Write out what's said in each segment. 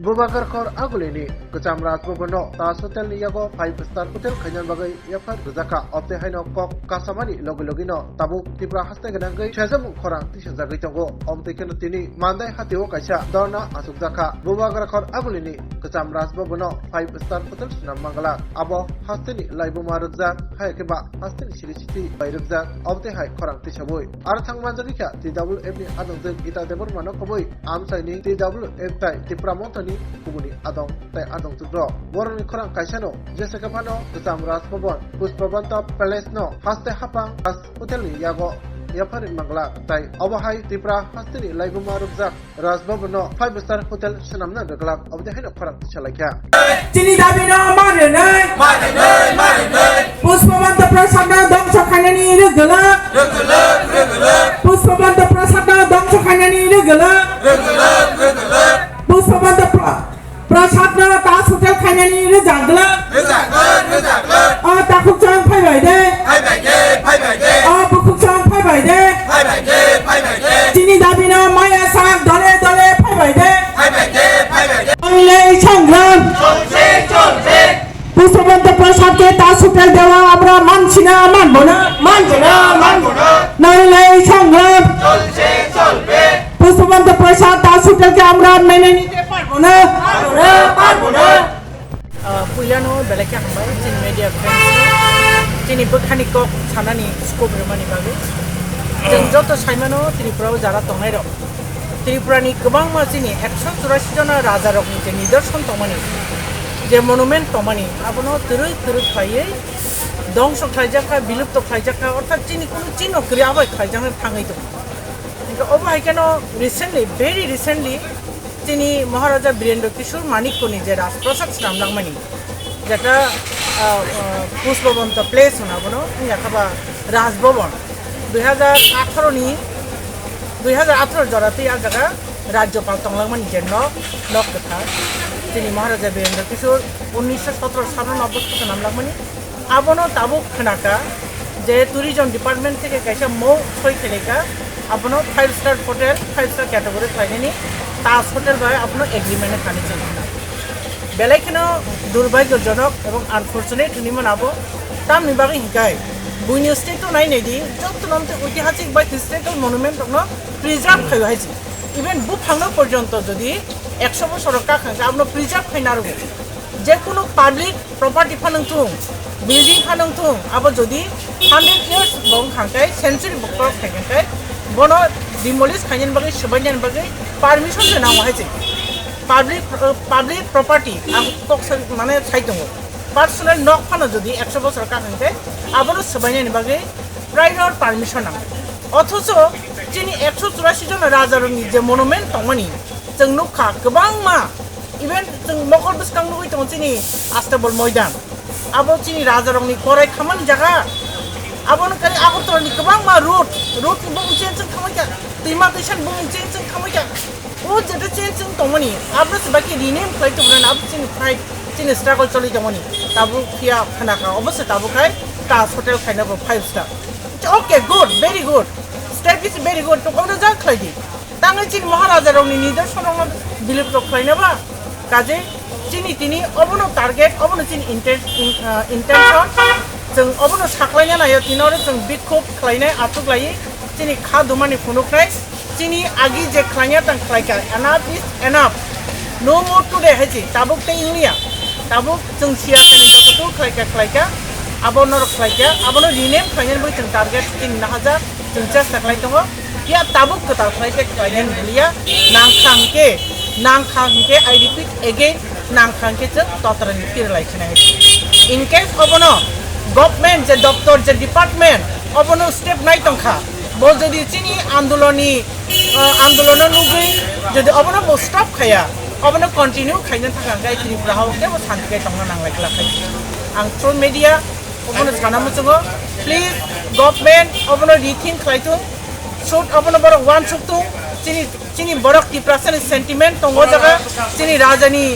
Bubagarkor agulini kecam Rajbhavano tas hotel yago 5-star hotel khanyan bagai yafar ruzaka opte haino kok kasamani logilogino tabuk Tipra haste ganangai chazam khorang tishajagai tongo omte keno tini Mandwi Hatio kaisa dorna asukjaka Bubagarkor agulini kecam Rajbhavano 5-star hotel Swnamna abo hasteni laibuma rukjak Khaikha hasteni siriciti bai rukjak opte hai khorang tishaboi ar thangmanjarika TWF ni adongjek ita debor mano koboi amsaini TWF tai Tipra Motha ni kubuni adong tai adong tudro boroni khorang kaisano jesekapano kecam Rajbhavan Puspabanta Palace no haste hapang as hotel ni yago Yapari Mangla tai Obahai Tipra hasteni laibuma rukjak Rajbhavano 5-star hotel Swnamna Rwgwlak obde haino khorang tishalakya Chini dabino marinai Puspabanta prasada dongso khanani Rwgwlak Puspabanta prasada dongso khanani Rwgwlak Puspabanta prasada tas hotel khanani Rwgwlak takukchang phaibai de bukukchang phaibai de chini dabino maya sak dole phaibai de oile সংগ্রাম পুষ্পবন্ত প্রসাদকে তাস hotel দেওয়া আমরা মানছি না মানবো না নইলে এই সংগ্রাম পুষ্পবন্ত প্রসাদ তাস হোটেলকে আমরা মেনে নিতে পারবো না पुइलानो बेलेके हांबाय जोंनि मिडिया फ्रेन्ड्सनो जोंनि बोखानि कक सानानि स्कोप रमानि बागै जों जत साइमानो त्रिपुरायाव जारा दंनाय दं त्रिपुरानि गोबां जोंनि 184 जन राजा रकनि जे निदर्शन दंमानि जे मनुमेन्ट दंमानि आबनो तोरै खायै दंस खायजाखा बिलुप्त खायजाखा अर्थात जोंनि कुनु चिन्ह गैयाबाय खायजानो थाङै दं अबहायकानो भेरि रिसेन्टलि তিনি মহারাজা বীরেন্দ্র কিশোর মানিক্যনি যে রাজপ্রাসাদ স্নামলাংমানি যেটা পুষ্পবন্ত প্লেস হনাবনো ইয়াখাবা রাজভবন 2018 জরাতে আর জায়গা রাজ্যপাল তংলাংমানি যে নক কথা তিনি মহারাজা বীরেন্দ্র কিশোর 1997 নামলাংমানি আবনো তাবুক খানাকা যে ট্যুরিজম ডিপার্টমেন্ট থেকে কাইসা মৌ সই খেলেকা আপনার 5-star হোটেল 5-star ক্যাটাগরি খাইনি ताज होटेल बाय अपनो एग्रीमेंट खाने चाहिए बेलायखिनो दुर्भाग्यजनक एवं आनफर्चुनेट निमन आबो ताम निबागै हिकाय बुइनि स्टेट तो नाय नेदि जत नमते ऐतिहासिक बाय हिस्टोरिकल मनुमेंट दंनो प्रिजार्भ खायो हायसि इभेन बु फांनो पर्यन्त जदि 100 बछर काखांगा आपनो प्रिजार्भ खायनारो जे कोनो पाब्लिक प्रॉपर्टी फानंथुं बिल्डिं फानंथुं आबो जदि 100 years बं खांगाय सेंचुरी बक्टर खायगाय बनो डिमोलिश खायन बागै सबायन बागै परमिशन से नांगौ है पाब्लिक प्रॉपर्टी आं कक्सन माने साइड दङ पार्सोनेल नक फानो जदि 100 बछर काखांते आबनो सबायनि बागै प्राइवेट परमिशन नांगौ अथच जोंनि 184 जन राजारनि जे मनुमेन्ट दंमानि जों नुखा गोबां मा इभेन जों मकर बिस्कां नुगै दङ जोंनि आस्ताबल मैदान आबो जोंनि राजारनि गराय खामानि जागा आबनो खालि आगरतलानि गोबां मा रुट बुं चेन्ज खामायगा दैमा दैसान बुं चेन्ज खामायगा ओ जेटा चेन्ज दंमोनि आबनो बाकी रिनेम खालायदोंमोन आबो जोंनि फाइट जोंनि स्ट्रागल चलिदोंमोन ताबु फिया खानाखा अबस्य ताबु खाय ताज होटेल खायनाबो 5-star okay good very good step is very good तो कोनो जा खायदि तांगे जोंनि महाराजा रंनि निदर्शन बिलिप तो खायनाबा काजे जोंनि तिनि अबनो टारगेट अबनो जोंनि इंटेंशन जों अबनो साख्लायना नायो तिनरो जों बिखुब खालायनाय आतुक लायो जोंनि खादुमानि फुनुख्राय जोंनि आगि जे खालायनाया तां खालायका enough is enough no more today हायजि ताबुक ते इंलिया ताबुक जों सिया खाने जततो खालायका आबनो खालायका आबनो रिनेम खायनबो जों टारगेट 3000 जों चेष्टा खालाय दङ या ताबुक कथा खालायन बुलिया नांखांके आई रिपीट अगेन नांखांके जों ततरनि तिरलायखिनाय इन केस अबनो गभर्नमेंट जे दफ्तर जे डिपार्टमेंट अबनो स्टेप नाय तंखा बो जदि चिनि आंदोलन नुगै जदि अबनो बो स्टप खाया अबनो कंटिन्यू खायनो थाखाय त्रिपुरा हावके बो सानथिखाय तंना नांलायखला खाय आं थ्रु मीडिया अबनो सानामो जोङो प्लीज गभर्नमेंट अबनो रिथिंक खायथुं शुड अबनो बर वान सुक्तु चिनि बरक त्रिपुरानि सेंटिमेंट दङ जगा चिनि राजानि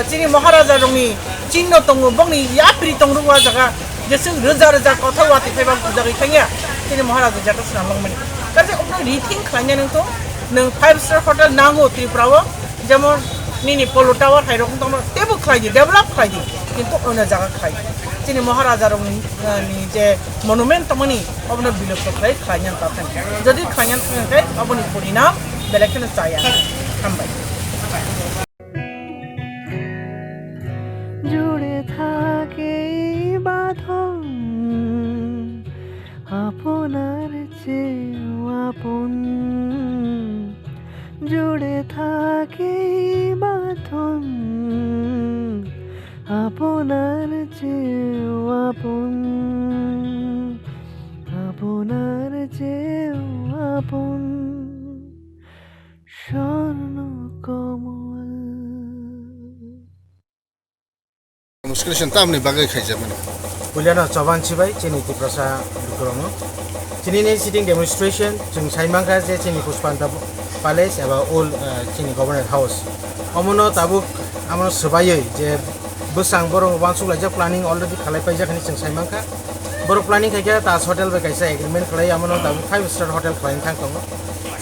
चिनि महाराजा रंनि चिन्ह दङ बंनि याप्रि दङरुवा जगा जेसों रोजा कथा वाति फैबा बुजागै खायया जोंनि महाराजा जाता स्नामलांमानि काजे अपनो रिथिंक खालायनाय नों 5-star होटेल नांगौ त्रिपुरायाव जेमन nini polo tower hai rong tong tebu khlai di develop khlai di kintu ona jaga khlai chini maharaja rong ni je monument tomani obno bilupto khlai khlaiyan ta thang jodi khlaiyan kai oboni porinam belekhen chaya hambai জুড়ে থাকে বাঁধন আপনার চেয়েও আপন জুড়ে থাকে বাঁধন আপনার চেয়েও আপন আপনার চেয়েও আপন স্বর্ণ কমল Demonstration tamni bagai khaija mano. Puliana Chaban Chibai, Chini Tiprasa Dukromo. Chini sitting demonstration, Chung Saimanga, Chini Puspanta Palace, about old Chini Government House. Omono Tabuk, Amon Subaye, Busang Borong, Wansu Laja planning already Kalapaja and Chung Saimanga. Boro planning Kaja, Tas Hotel, like I say, agreement Kalay Amono, 5-star hotel flying Tankomo.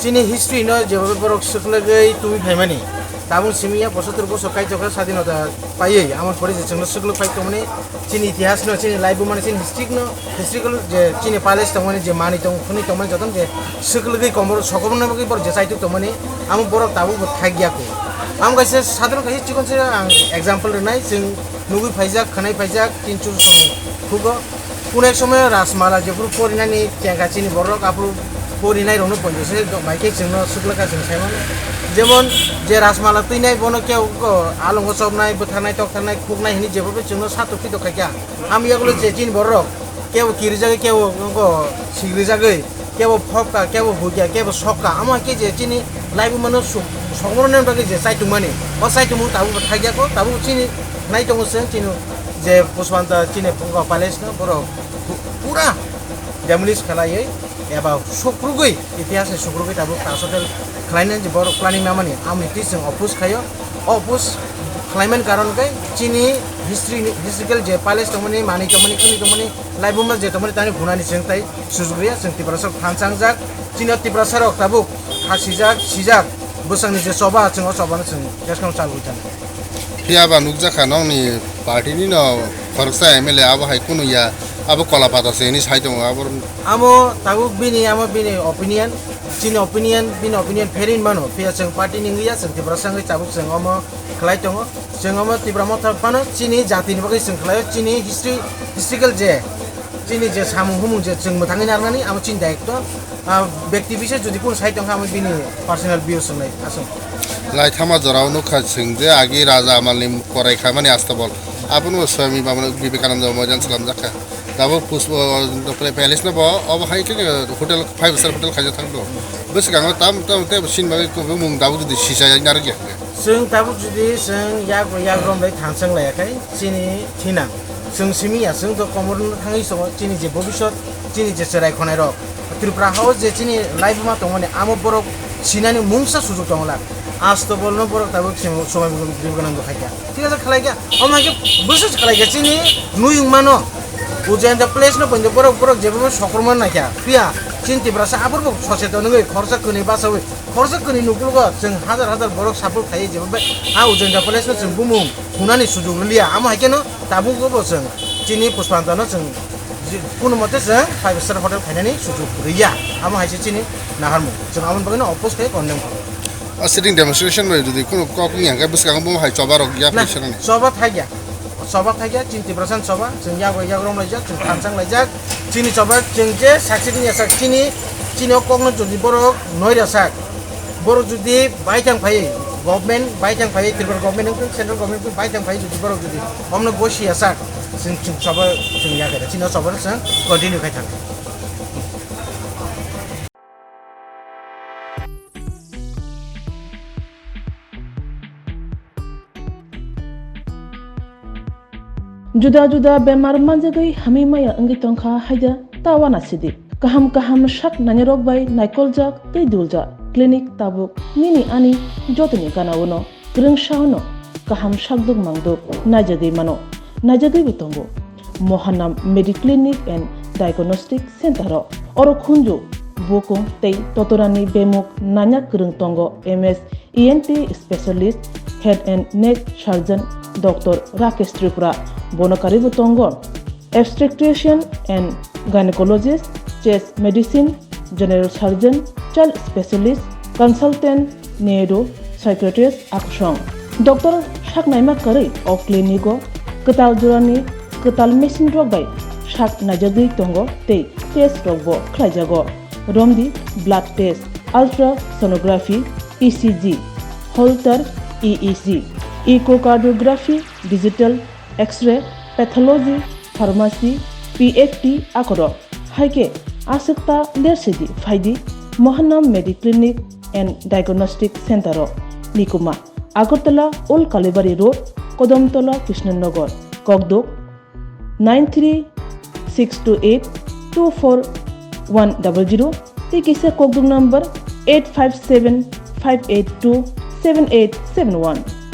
Chini history, no, Jaborok Suklagay to Hemani. Tabung simia posotur poso kai jokra sadinota paye amon pore je chunglo suglo pai tomone chini itihas no chini live mane chini historical je chini palace tomone je mani tong khuni tomone jotom je suglo gi komor sokomna gi por je saitu tomone am borok tabu thagya ko am gaise sadron kai chikon se example nai sing nugi faijak khanai faijak tinchur somay khugo punek somay rasmala je pur porinani tianga chini borok apru porinai rono ponjese maike chungno suglo ka chung saimon যেমন যে রাসমালা তুই নাই বনো কেউ আলঙ্গ সব নাই Botha নাই টক নাই খুব নাই হিনি যেভাবে চুন সাতক ফিত খাইয়া আমি এগুলো যে চিন বড় কেউ কিরি জাগে কেউ সিগরি জাগে কেউ ফকা কেউ ভুগিয়া কেউ সকা আমাকে যে চিনি লাইভ মানে সংরক্ষণ বাকি যে সাইটু মানে ও সাইটু মু তাবু খাইয়া কো তাবু চিনি নাই তো চিনি যে পুষ্পান্তা চিনি প্যালেস না বড় পুরা ডেমলিশ খেলায় এবার শুক্রগৈ ইতিহাসে শুক্রগৈ তাবু তাস hotel Klainan je borok planning namanya, amni tiseng opus kayo, opus klaiman karon kai, cini historical je palace tomani mani tomani kuni tomani, live umas je tomani tani gunani sengtai, susugriya seng tiprasok hansang jak, cini tiprasarok tabuk, hasijak, sijak, busang ni je soba seng soba na seng, jaskam chalu jan. Pia ba nukja kanong ni party ni no, korsa MLA abo hai kunu ya, abo kolapata se ni sai tong abo. Amo tabuk bini opinion. Chini opinion ferin mano pia seng party ningia seng tiprasang cabuk seng omo khlai tongo seng omo Tipra Motha pano chini jati ni bagai seng khlai chini historical je chini je samung humung je seng mothangi narnani amo chin daikto ব্যক্তি বিশেষ যদি কোন site আমি বিনি personal view শুনাই আসুন লাই থামা জরাও নখা seng je agi raja amalim korai khamani asta bol apun swami babana Vivekananda mojan salam jakha Dabo puspo palace na ba abo hai ke hotel 5-star hotel khaja thangdo bes gang tam te sin bagai ko mung dabu di sisa nar ge seng tabu judi seng yak rom lai thangsang lai kai chini thina seng simi ya seng to komor thangai so chini je bobishot chini je serai khonai ro Tipra house je chini live ma tongone amo borok sinani mungsa sujug tongla আজ তো বলনো বড় তাবো সময় বিবেকানন্দ খাইয়া ঠিক আছে খালাই গিয়া আমাকে বুঝছিস খালাই গেছি নি নুই মানো উজান দা প্লেস না পঞ্জ বড় বড় যেভাবে সংক্রমণ না কিয়া পিয়া চিন্তি ব্রাসা আবরবো সচেতন হই খরচা কনি বাসাবে খরচা কনি নুকুলগো जों হাজার হাজার বড় সাপোর্ট খাই যেভাবে উজান দা প্লেস না जों বুমু হুনানি সুযোগ লিয়া আমা হাইকেনো তাবু গবো जों চিনি পুষ্পান্তন जों কোনো মতে जों 5-star হোটেল খাইনানি সুযোগ রিয়া আমা হাইছে চিনি নাহারমু जों আমন বাগিনো অপোজ খাই কন্ডেম করো sitting demonstration mai jodi kono kokung yang ka buskang bo hai chobarok ya pishana ni soba thagya chinti prasan soba जों rom laijak जों thansang laijak chini soba जों je saksini sak chini kokno jodi borok noira sak borok jodi baitang phai government baitang phai Tipra government and central government baitang phai jodi borok jodi omno boshi sak जों soba जों ya kada chini soba sang continue khai thang जुदा-जुदा बेमार manjagai hamimaya angi tongkha haida tawana sidi kaham shak nanyarok bai naikolja tei dulja clinic tabuk nini ani jotoni kanawono grengshauno kaham shakduk mangduk najagai mano najagai bitongo mohanam mediclinic and diagnostic center oro khunju bokong tei totorani bemuk nanya krung tongo ms ENT specialist Head and Neck Surgeon Dr. Rakesh Tipra Bonakari Butongo, Obstetrician and Gynecologist, Chest Medicine, General Surgeon, Child Specialist, Consultant, Neuro, Psychiatrist, Aksong. Dr. Shaknaima Kari of Clinico, Ketal Jurani, Ketal Machine Rogbai, Shak Najagi Tongo, Te, Test Rogbo, Klajago, Romdi, Blood Test, Ultrasonography, ECG, Holter, EEG, Echocardiography, Digital, X-ray, Pathology, Pharmacy, PFT, Akoro, Haike, Asakta Lersidi, Faidi, Mohanam Mediclinic and Diagnostic Center, Nikuma, Agartala, Old Kalibari Road, Kodomtola, Krishnanagar, Kogdok, 93628-24100, Tikisa Kogdok number 857-582-7871.